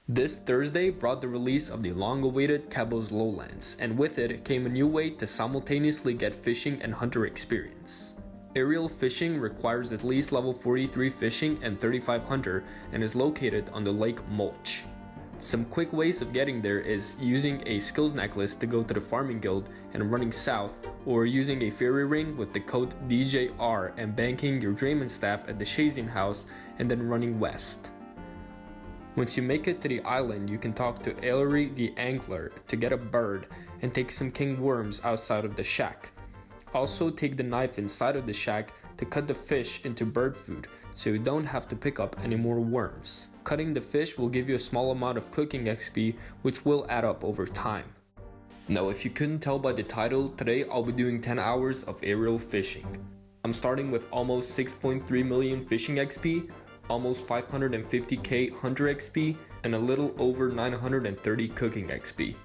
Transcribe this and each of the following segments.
This Thursday brought the release of the long-awaited Kebos Lowlands, and with it came a new way to simultaneously get fishing and hunter experience. Aerial fishing requires at least level 43 fishing and 35 hunter and is located on the Lake Mulch. Some quick ways of getting there is using a skills necklace to go to the farming guild and running south, or using a fairy ring with the code DJR and banking your drayman staff at the Shazing house and then running west. Once you make it to the island, you can talk to Ellery the angler to get a bird and take some king worms outside of the shack. Also take the knife inside of the shack to cut the fish into bird food so you don't have to pick up any more worms. Cutting the fish will give you a small amount of cooking XP, which will add up over time. Now, if you couldn't tell by the title, today I'll be doing 10 hours of aerial fishing. I'm starting with almost 6.3 million fishing XP, almost 550k hunter XP, and a little over 930 cooking XP.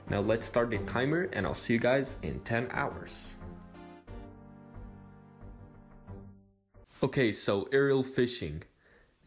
Now let's start the timer and I'll see you guys in 10 hours. Okay, so aerial fishing.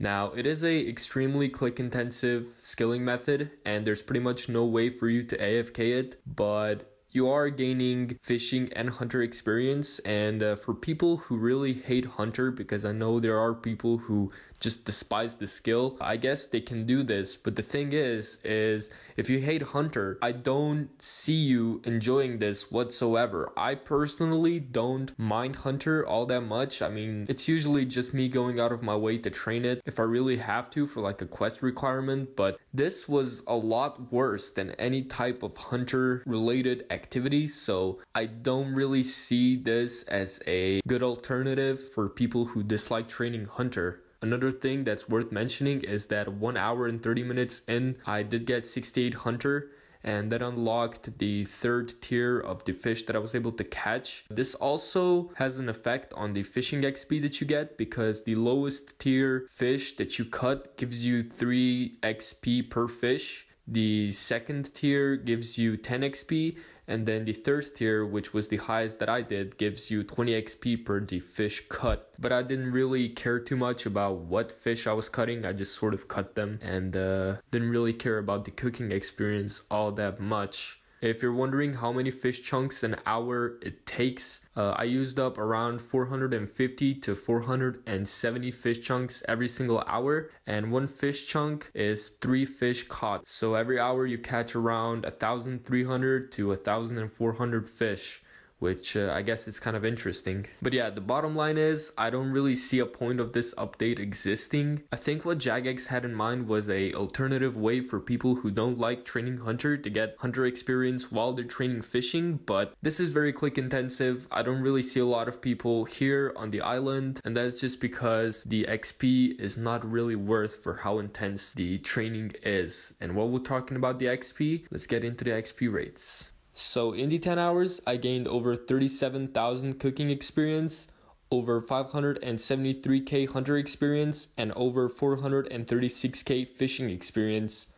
Now, it is a extremely click-intensive skilling method, and there's pretty much no way for you to AFK it, but you are gaining fishing and hunter experience. And for people who really hate hunter, because I know there are people who just despise the skill, I guess they can do this. But the thing is if you hate hunter, I don't see you enjoying this whatsoever. I personally don't mind hunter all that much. I mean, it's usually just me going out of my way to train it if I really have to for like a quest requirement, but this was a lot worse than any type of hunter related activity, so I don't really see this as a good alternative for people who dislike training hunter. Another thing that's worth mentioning is that 1 hour and 30 minutes in, I did get 68 hunter, and that unlocked the third tier of the fish that I was able to catch. This also has an effect on the fishing XP that you get, because the lowest tier fish that you cut gives you 3 XP per fish. The second tier gives you 10 XP, and then the third tier, which was the highest that I did, gives you 20 XP per the fish cut. But I didn't really care too much about what fish I was cutting. I just sort of cut them and didn't really care about the cooking experience all that much. If you're wondering how many fish chunks an hour it takes, I used up around 450 to 470 fish chunks every single hour, and one fish chunk is 3 fish caught. So every hour you catch around 1,300 to 1,400 fish, which I guess is kind of interesting. But yeah, the bottom line is I don't really see a point of this update existing. I think what Jagex had in mind was a alternative way for people who don't like training hunter to get hunter experience while they're training fishing, but this is very click intensive. I don't really see a lot of people here on the island, and that's just because the XP is not really worth for how intense the training is. And while we're talking about the XP, let's get into the XP rates. So in the 10 hours, I gained over 37,000 cooking experience, over 573k hunter experience, and over 436k fishing experience.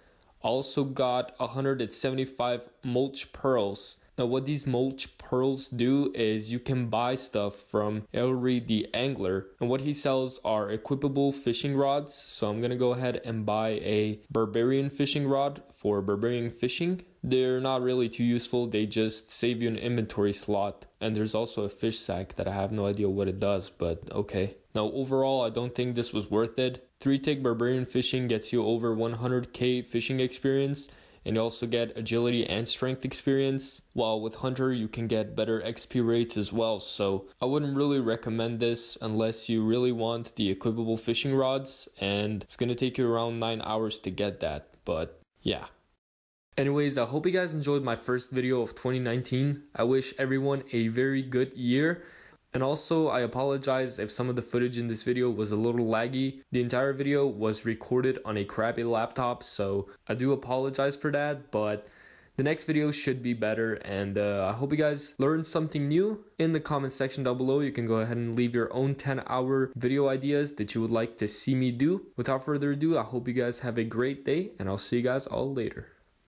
Also got 175 mulch pearls. Now what these mulch pearls do is you can buy stuff from Ellery the angler, and what he sells are equipable fishing rods. So I'm gonna go ahead and buy a barbarian fishing rod for barbarian fishing. They're not really too useful, they just save you an inventory slot. And there's also a fish sack that I have no idea what it does, but okay. Now overall, I don't think this was worth it. 3-tick barbarian fishing gets you over 100k fishing experience, and you also get agility and strength experience, while with hunter you can get better XP rates as well. So I wouldn't really recommend this unless you really want the equipable fishing rods, and it's gonna take you around 9 hours to get that, but yeah. Anyways, I hope you guys enjoyed my first video of 2019. I wish everyone a very good year. And also, I apologize if some of the footage in this video was a little laggy. The entire video was recorded on a crappy laptop, so I do apologize for that, but the next video should be better, and I hope you guys learned something new. In the comment section down below, you can go ahead and leave your own 10-hour video ideas that you would like to see me do. Without further ado, I hope you guys have a great day, and I'll see you guys all later.